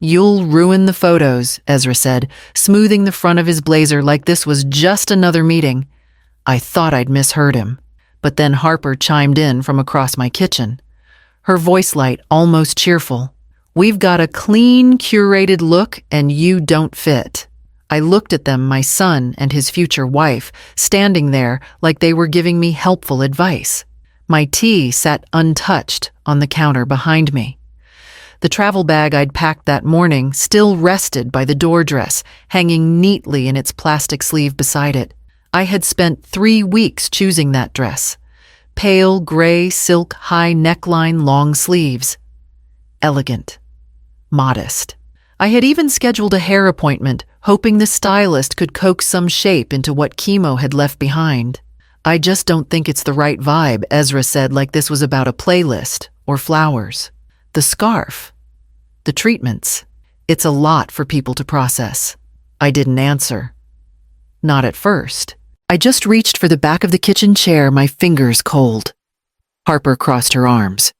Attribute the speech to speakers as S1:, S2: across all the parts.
S1: "You'll ruin the photos," Ezra said, smoothing the front of his blazer like this was just another meeting. I thought I'd misheard him, but then Harper chimed in from across my kitchen. Her voice light almost cheerful. "We've got a clean, curated look, and you don't fit." I looked at them, my son and his future wife, standing there like they were giving me helpful advice. My tea sat untouched on the counter behind me. The travel bag I'd packed that morning still rested by the door dress, hanging neatly in its plastic sleeve beside it. I had spent 3 weeks choosing that dress. Pale gray silk high neckline, long sleeves. Elegant. Modest. I had even scheduled a hair appointment, hoping the stylist could coax some shape into what chemo had left behind. "I just don't think it's the right vibe," Ezra said, like this was about a playlist or flowers. "The scarf. The treatments. It's a lot for people to process." I didn't answer. Not at first. I just reached for the back of the kitchen chair, my fingers cold. Harper crossed her arms,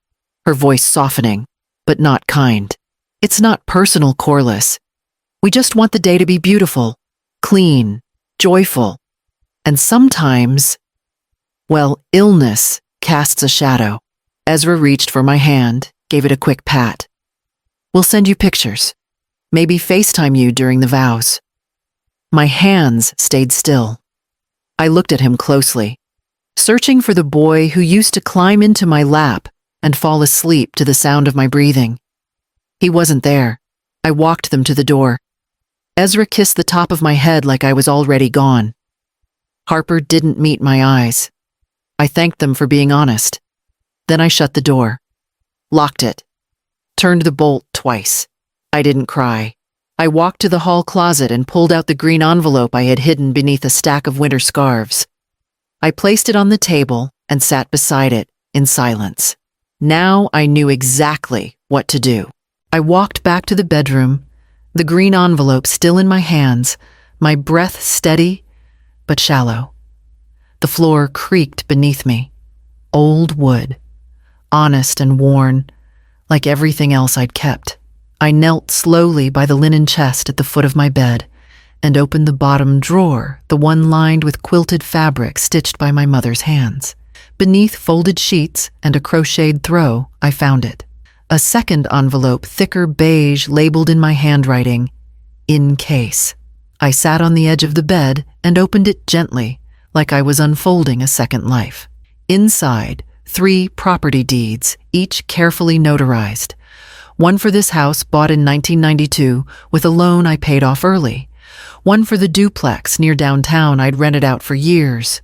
S1: her voice softening, but not kind. "It's not personal, Corliss. We just want the day to be beautiful, clean, joyful. And sometimes, well, illness casts a shadow." Ezra reached for my hand, gave it a quick pat. "We'll send you pictures. Maybe FaceTime you during the vows." My hands stayed still. I looked at him closely, searching for the boy who used to climb into my lap and fall asleep to the sound of my breathing. He wasn't there. I walked them to the door. Ezra kissed the top of my head like I was already gone. Harper didn't meet my eyes. I thanked them for being honest. Then I shut the door, locked it, turned the bolt twice. I didn't cry. I walked to the hall closet and pulled out the green envelope I had hidden beneath a stack of winter scarves. I placed it on the table and sat beside it in silence. Now I knew exactly what to do. I walked back to the bedroom, the green envelope still in my hands, my breath steady but shallow. The floor creaked beneath me. Old wood, honest and worn, like everything else I'd kept. I knelt slowly by the linen chest at the foot of my bed and opened the bottom drawer, the one lined with quilted fabric stitched by my mother's hands. Beneath folded sheets and a crocheted throw, I found it. A second envelope, thicker beige, labeled in my handwriting, "In case." I sat on the edge of the bed and opened it gently, like I was unfolding a second life. Inside, 3 property deeds, each carefully notarized. One for this house bought in 1992 with a loan I paid off early. One for the duplex near downtown I'd rented out for years.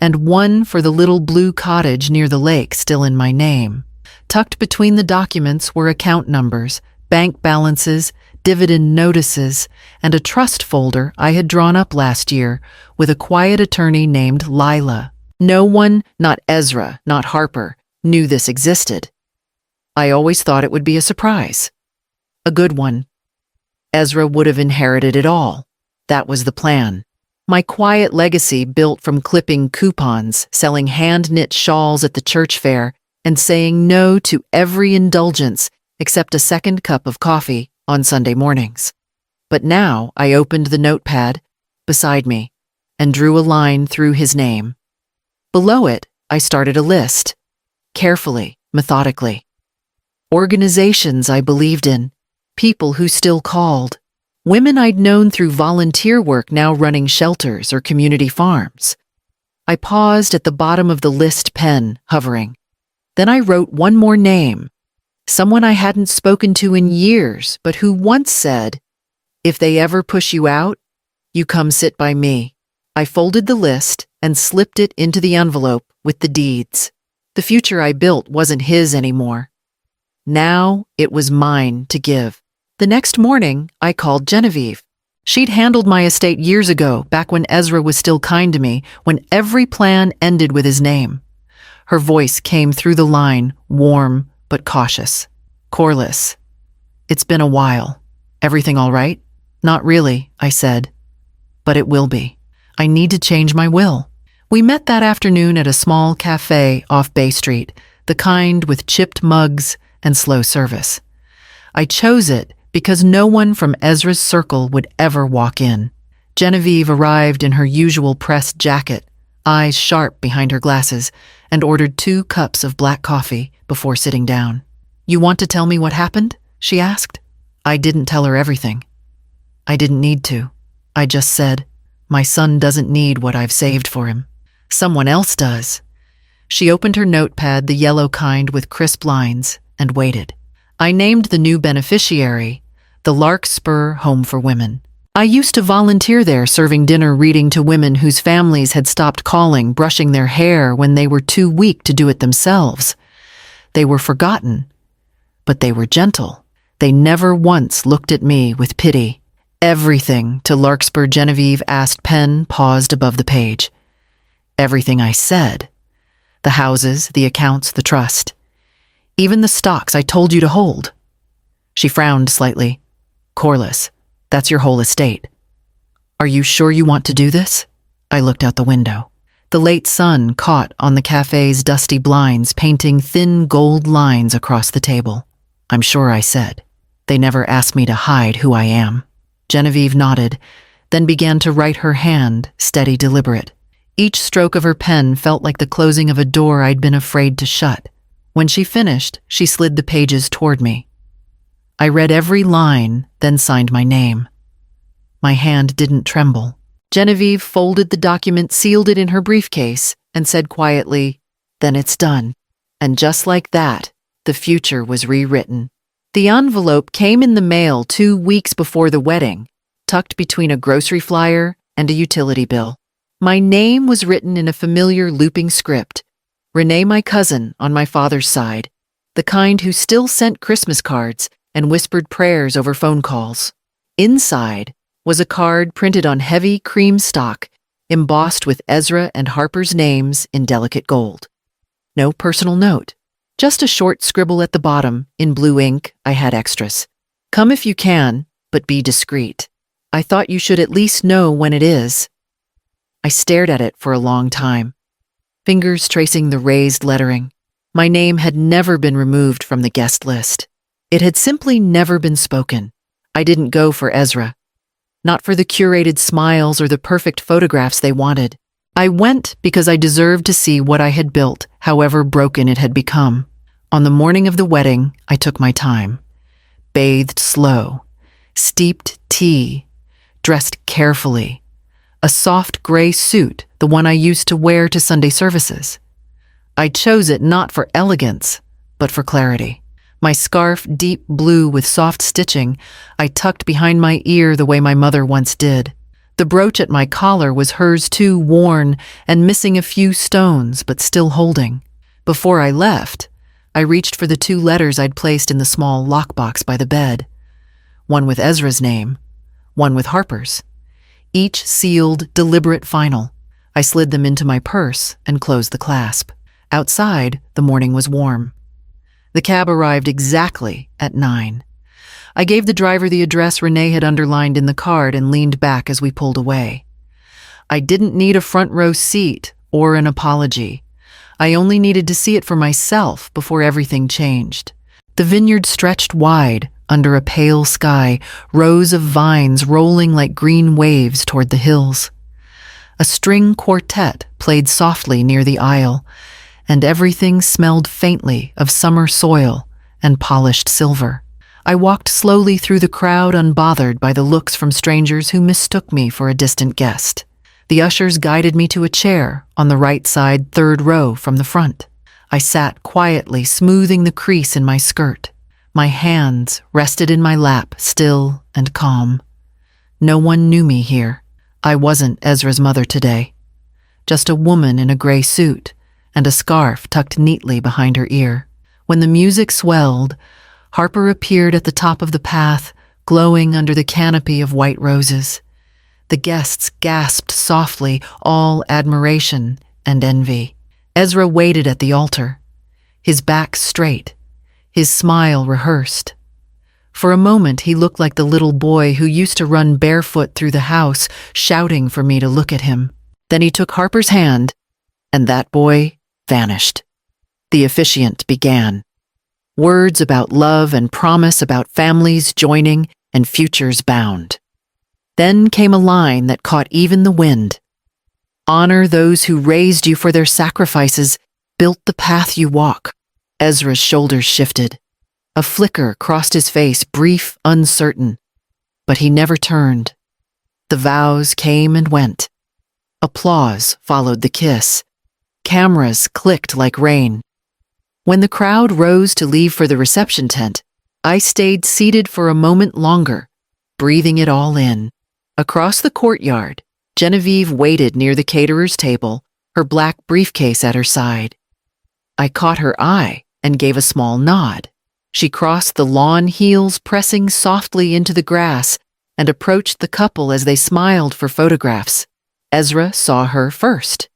S1: And one for the little blue cottage near the lake still in my name. Tucked between the documents were account numbers, bank balances, dividend notices, and a trust folder I had drawn up last year with a quiet attorney named Lila. No one, not Ezra, not Harper, knew this existed. I always thought it would be a surprise. A good one. Ezra would have inherited it all. That was the plan. My quiet legacy built from clipping coupons, selling hand-knit shawls at the church fair, and saying no to every indulgence except a second cup of coffee on Sunday mornings. But now I opened the notepad beside me and drew a line through his name. Below it, I started a list, carefully, methodically. Organizations I believed in, people who still called, women I'd known through volunteer work now running shelters or community farms. I paused at the bottom of the list, pen hovering. Then I wrote one more name, someone I hadn't spoken to in years, but who once said, "If they ever push you out, you come sit by me." I folded the list and slipped it into the envelope with the deeds. The future I built wasn't his anymore. Now it was mine to give. The next morning, I called Genevieve. She'd handled my estate years ago, back when Ezra was still kind to me, when every plan ended with his name. Her voice came through the line, warm but cautious. "Corliss, it's been a while. Everything all right?" "Not really," I said. "But it will be. I need to change my will." We met that afternoon at a small cafe off Bay Street, the kind with chipped mugs and slow service. I chose it because no one from Ezra's circle would ever walk in. Genevieve arrived in her usual pressed jacket, eyes sharp behind her glasses, and ordered 2 cups of black coffee before sitting down. "You want to tell me what happened?" she asked. I didn't tell her everything. I didn't need to. I just said, "My son doesn't need what I've saved for him. Someone else does." She opened her notepad, the yellow kind with crisp lines, and waited. I named the new beneficiary the Larkspur Home for Women. I used to volunteer there, serving dinner, reading to women whose families had stopped calling, brushing their hair when they were too weak to do it themselves. They were forgotten, but they were gentle. They never once looked at me with pity. "Everything to Larkspur," Genevieve asked, pen paused above the page. "Everything I said. The houses, the accounts, the trust. Even the stocks I told you to hold." She frowned slightly. "Corliss, that's your whole estate. Are you sure you want to do this?" I looked out the window. The late sun caught on the cafe's dusty blinds, painting thin gold lines across the table. "I'm sure," I said. "They never asked me to hide who I am." Genevieve nodded, then began to write, her hand steady, deliberate. Each stroke of her pen felt like the closing of a door I'd been afraid to shut. When she finished, she slid the pages toward me. I read every line, then signed my name. My hand didn't tremble. Genevieve folded the document, sealed it in her briefcase, and said quietly, "Then it's done." And just like that, the future was rewritten. The envelope came in the mail 2 weeks before the wedding, tucked between a grocery flyer and a utility bill. My name was written in a familiar looping script. Renee, my cousin on my father's side, the kind who still sent Christmas cards and whispered prayers over phone calls. Inside was a card printed on heavy cream stock, embossed with Ezra and Harper's names in delicate gold. No personal note. Just a short scribble at the bottom, in blue ink. I had extras. "Come if you can, but be discreet. I thought you should at least know when it is." I stared at it for a long time, fingers tracing the raised lettering. My name had never been removed from the guest list. It had simply never been spoken. I didn't go for Ezra. Not for the curated smiles or the perfect photographs they wanted. I went because I deserved to see what I had built, however broken it had become. On the morning of the wedding, I took my time. Bathed slow, steeped tea, dressed carefully. A soft gray suit, the one I used to wear to Sunday services. I chose it not for elegance, but for clarity. My scarf, deep blue with soft stitching, I tucked behind my ear the way my mother once did. The brooch at my collar was hers too, worn and missing a few stones, but still holding. Before I left, I reached for the 2 letters I'd placed in the small lockbox by the bed. One with Ezra's name, one with Harper's. Each sealed, deliberate final. I slid them into my purse and closed the clasp. Outside, the morning was warm. The cab arrived exactly at 9. I gave the driver the address Renee had underlined in the card and leaned back as we pulled away. I didn't need a front row seat or an apology. I only needed to see it for myself before everything changed. The vineyard stretched wide under a pale sky, rows of vines rolling like green waves toward the hills. A string quartet played softly near the aisle, and everything smelled faintly of summer soil and polished silver. I walked slowly through the crowd, unbothered by the looks from strangers who mistook me for a distant guest. The ushers guided me to a chair on the right side, 3rd row from the front. I sat quietly, smoothing the crease in my skirt. My hands rested in my lap, still and calm. No one knew me here. I wasn't Ezra's mother today. Just a woman in a gray suit and a scarf tucked neatly behind her ear. When the music swelled, Harper appeared at the top of the path, glowing under the canopy of white roses. The guests gasped softly, all admiration and envy. Ezra waited at the altar, his back straight, his smile rehearsed. For a moment, he looked like the little boy who used to run barefoot through the house, shouting for me to look at him. Then he took Harper's hand, and that boy vanished. The officiant began. Words about love and promise, about families joining and futures bound. Then came a line that caught even the wind. Honor those who raised you for their sacrifices, built the path you walk. Ezra's shoulders shifted. A flicker crossed his face, brief, uncertain. But he never turned. The vows came and went. Applause followed the kiss. Cameras clicked like rain. When the crowd rose to leave for the reception tent, I stayed seated for a moment longer, breathing it all in. Across the courtyard, Genevieve waited near the caterer's table, her black briefcase at her side. I caught her eye and gave a small nod. She crossed the lawn, heels pressing softly into the grass, and approached the couple as they smiled for photographs. Ezra saw her first.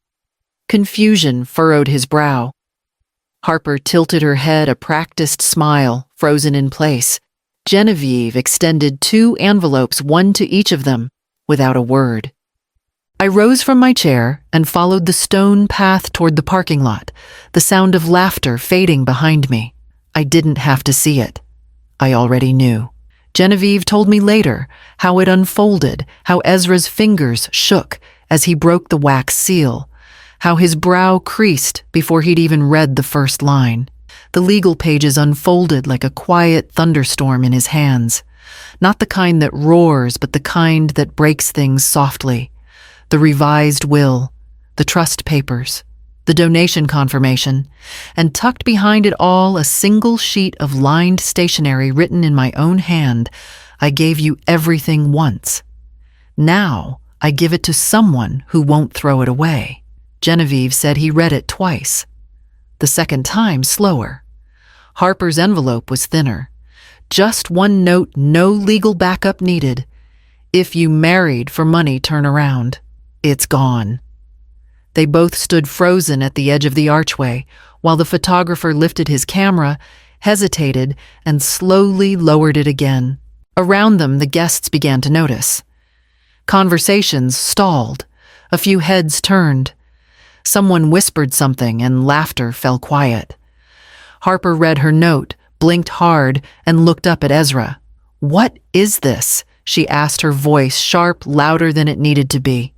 S1: Confusion furrowed his brow. Harper tilted her head, a practiced smile frozen in place. Genevieve extended 2 envelopes, one to each of them, without a word. I rose from my chair and followed the stone path toward the parking lot, the sound of laughter fading behind me. I didn't have to see it. I already knew. Genevieve told me later how it unfolded, how Ezra's fingers shook as he broke the wax seal, how his brow creased before he'd even read the first line. The legal pages unfolded like a quiet thunderstorm in his hands, not the kind that roars, but the kind that breaks things softly. The revised will, the trust papers, the donation confirmation, and tucked behind it all a single sheet of lined stationery written in my own hand. I gave you everything once. Now I give it to someone who won't throw it away. Genevieve said he read it twice. The second time slower. Harper's envelope was thinner. Just one note, no legal backup needed. If you married for money, turn around. It's gone. They both stood frozen at the edge of the archway, while the photographer lifted his camera, hesitated, and slowly lowered it again. Around them, the guests began to notice. Conversations stalled. A few heads turned. Someone whispered something, and laughter fell quiet. Harper read her note, blinked hard, and looked up at Ezra. "What is this?" she asked, her voice sharp, louder than it needed to be.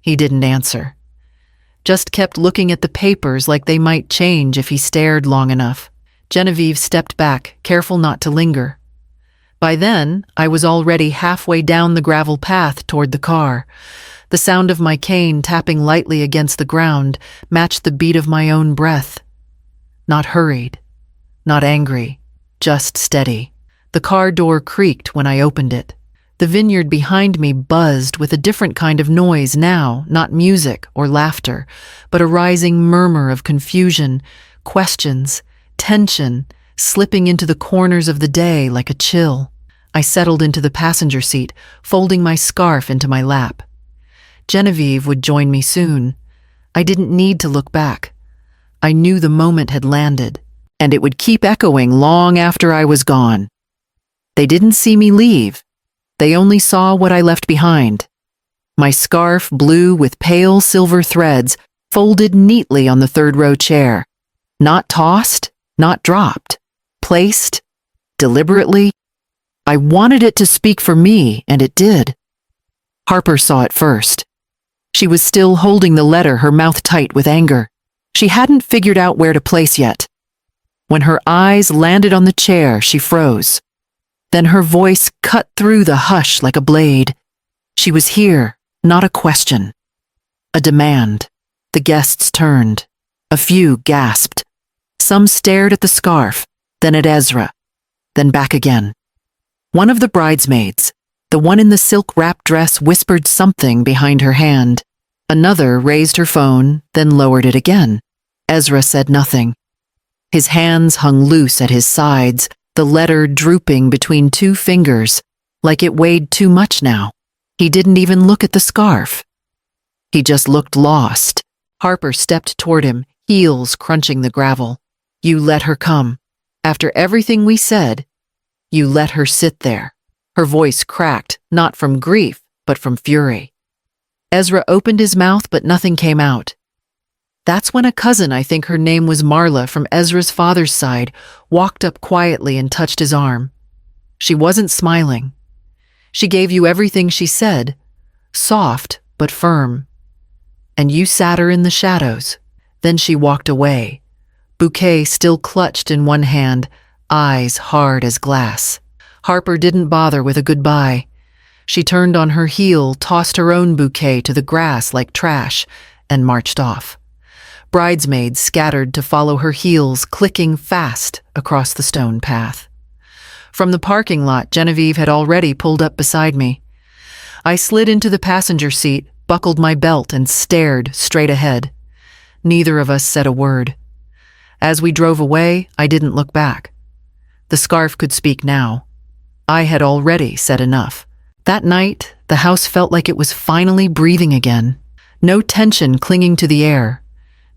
S1: He didn't answer. Just kept looking at the papers like they might change if he stared long enough. Genevieve stepped back, careful not to linger. By then, I was already halfway down the gravel path toward the car. The sound of my cane tapping lightly against the ground matched the beat of my own breath. Not hurried, not angry, just steady. The car door creaked when I opened it. The vineyard behind me buzzed with a different kind of noise now, not music or laughter, but a rising murmur of confusion, questions, tension, slipping into the corners of the day like a chill. I settled into the passenger seat, folding my scarf into my lap. Genevieve would join me soon. I didn't need to look back. I knew the moment had landed, and it would keep echoing long after I was gone. They didn't see me leave. They only saw what I left behind. My scarf, blue with pale silver threads, folded neatly on the third-row chair. Not tossed, not dropped. Placed, deliberately. I wanted it to speak for me, and it did. Harper saw it first. She was still holding the letter, her mouth tight with anger. She hadn't figured out where to place yet. When her eyes landed on the chair, she froze. Then her voice cut through the hush like a blade. She was here, not a question. A demand. The guests turned. A few gasped. Some stared at the scarf, then at Ezra, then back again. One of the bridesmaids, the one in the silk-wrapped dress, whispered something behind her hand. Another raised her phone, then lowered it again. Ezra said nothing. His hands hung loose at his sides, the letter drooping between 2 fingers, like it weighed too much now. He didn't even look at the scarf. He just looked lost. Harper stepped toward him, heels crunching the gravel. You let her come. After everything we said, you let her sit there. Her voice cracked, not from grief, but from fury. Ezra opened his mouth, but nothing came out. That's when a cousin, I think her name was Marla, from Ezra's father's side, walked up quietly and touched his arm. She wasn't smiling. She gave you everything she said, soft but firm. And you sat her in the shadows. Then she walked away, bouquet still clutched in one hand, eyes hard as glass. Harper didn't bother with a goodbye. She turned on her heel, tossed her own bouquet to the grass like trash, and marched off. Bridesmaids scattered to follow her heels, clicking fast across the stone path. From the parking lot, Genevieve had already pulled up beside me. I slid into the passenger seat, buckled my belt, and stared straight ahead. Neither of us said a word. As we drove away, I didn't look back. The scarf could speak now. I had already said enough. That night, the house felt like it was finally breathing again. No tension clinging to the air.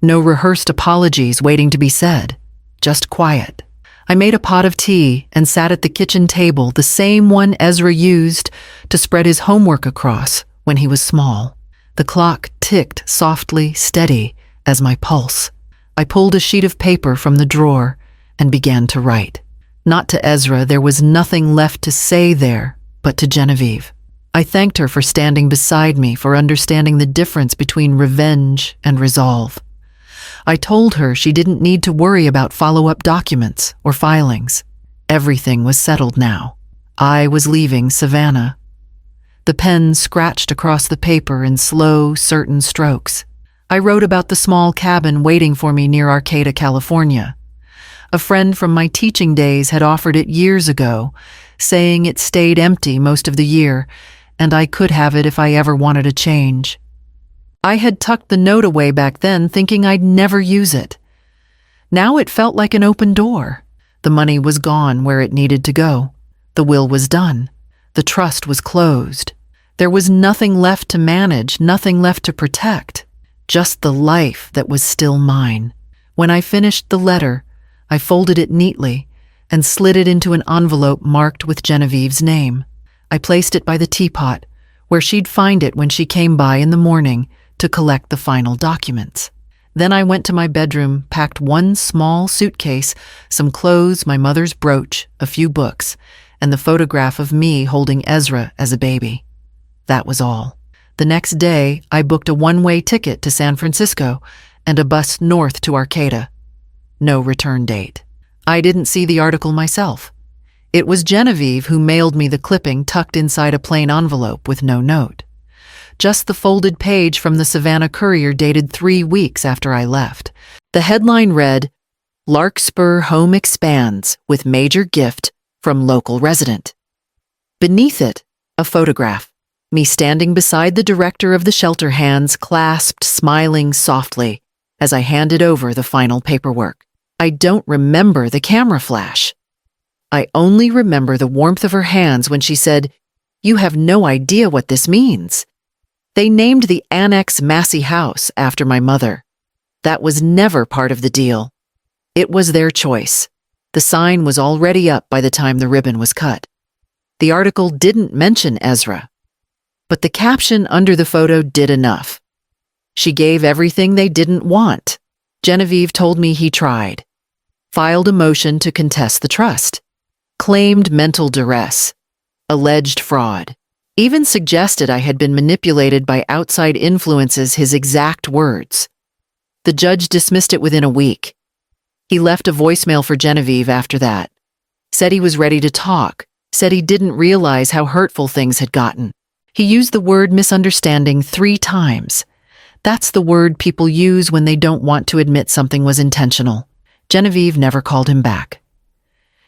S1: No rehearsed apologies waiting to be said. Just quiet. I made a pot of tea and sat at the kitchen table, the same one Ezra used to spread his homework across when he was small. The clock ticked softly, steady as my pulse. I pulled a sheet of paper from the drawer and began to write. Not to Ezra, there was nothing left to say there, but to Genevieve. I thanked her for standing beside me, for understanding the difference between revenge and resolve. I told her she didn't need to worry about follow-up documents or filings. Everything was settled now. I was leaving Savannah. The pen scratched across the paper in slow, certain strokes. I wrote about the small cabin waiting for me near Arcata, California. A friend from my teaching days had offered it years ago, saying it stayed empty most of the year, and I could have it if I ever wanted a change. I had tucked the note away back then, thinking I'd never use it. Now it felt like an open door. The money was gone where it needed to go. The will was done. The trust was closed. There was nothing left to manage, nothing left to protect. Just the life that was still mine. When I finished the letter, I folded it neatly and slid it into an envelope marked with Genevieve's name. I placed it by the teapot, where she'd find it when she came by in the morning to collect the final documents. Then I went to my bedroom, packed one small suitcase, some clothes, my mother's brooch, a few books, and the photograph of me holding Ezra as a baby. That was all. The next day, I booked a one-way ticket to San Francisco and a bus north to Arcata. No return date. I didn't see the article myself. It was Genevieve who mailed me the clipping tucked inside a plain envelope with no note. Just the folded page from the Savannah Courier dated 3 weeks after I left. The headline read, "Larkspur Home Expands with Major Gift from Local Resident." Beneath it, a photograph. Me standing beside the director of the shelter, hands clasped, smiling softly as I handed over the final paperwork. I don't remember the camera flash. I only remember the warmth of her hands when she said, "You have no idea what this means." They named the Annex Massey House after my mother. That was never part of the deal. It was their choice. The sign was already up by the time the ribbon was cut. The article didn't mention Ezra, but the caption under the photo did enough. She gave everything they didn't want. Genevieve told me he tried. Filed a motion to contest the trust. Claimed mental duress. Alleged fraud. Even suggested I had been manipulated by outside influences, his exact words. The judge dismissed it within a week. He left a voicemail for Genevieve after that. Said he was ready to talk. Said he didn't realize how hurtful things had gotten. He used the word misunderstanding 3 times. That's the word people use when they don't want to admit something was intentional. Genevieve never called him back.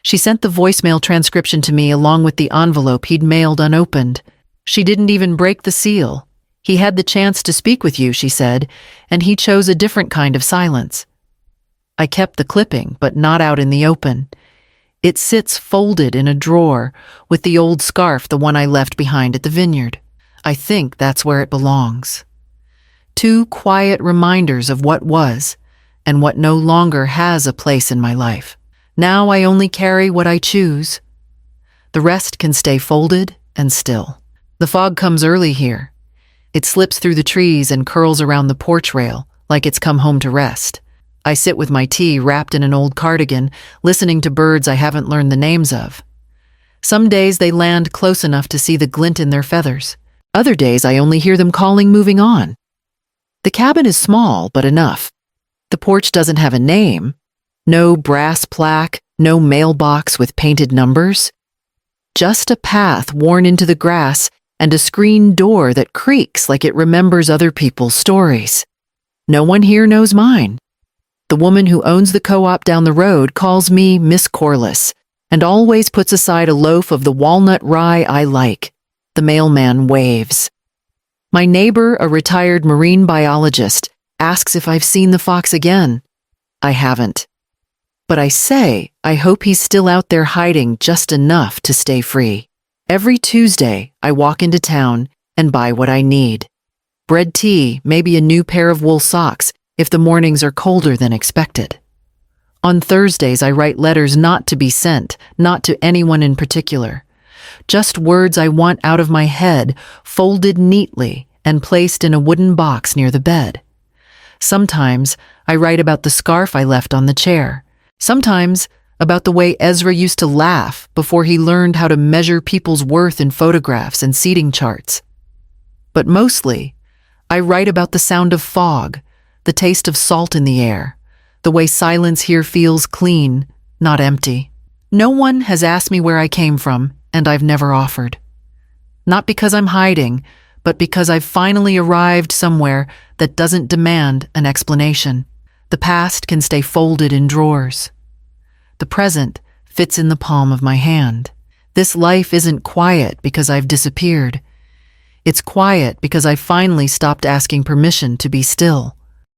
S1: She sent the voicemail transcription to me along with the envelope he'd mailed unopened. She didn't even break the seal. He had the chance to speak with you, she said, and he chose a different kind of silence. I kept the clipping, but not out in the open. It sits folded in a drawer with the old scarf, the one I left behind at the vineyard. I think that's where it belongs. 2 quiet reminders of what was and what no longer has a place in my life. Now I only carry what I choose. The rest can stay folded and still. The fog comes early here. It slips through the trees and curls around the porch rail like it's come home to rest. I sit with my tea wrapped in an old cardigan, listening to birds I haven't learned the names of. Some days they land close enough to see the glint in their feathers. Other days I only hear them calling, moving on. The cabin is small, but enough. The porch doesn't have a name. No brass plaque, no mailbox with painted numbers. Just a path worn into the grass and a screen door that creaks like it remembers other people's stories. No one here knows mine. The woman who owns the co-op down the road calls me Miss Corliss and always puts aside a loaf of the walnut rye I like. The mailman waves. My neighbor, a retired marine biologist, asks if I've seen the fox again. I haven't. But I say I hope he's still out there hiding just enough to stay free. Every Tuesday, I walk into town and buy what I need. Bread tea, maybe a new pair of wool socks if the mornings are colder than expected. On Thursdays, I write letters not to be sent, not to anyone in particular. Just words I want out of my head, folded neatly and placed in a wooden box near the bed. Sometimes I write about the scarf I left on the chair. Sometimes about the way Ezra used to laugh before he learned how to measure people's worth in photographs and seating charts. But mostly, I write about the sound of fog, the taste of salt in the air, the way silence here feels clean, not empty. No one has asked me where I came from, and I've never offered. Not because I'm hiding, but because I've finally arrived somewhere that doesn't demand an explanation. The past can stay folded in drawers. The present fits in the palm of my hand. This life isn't quiet because I've disappeared. It's quiet because I finally stopped asking permission to be still.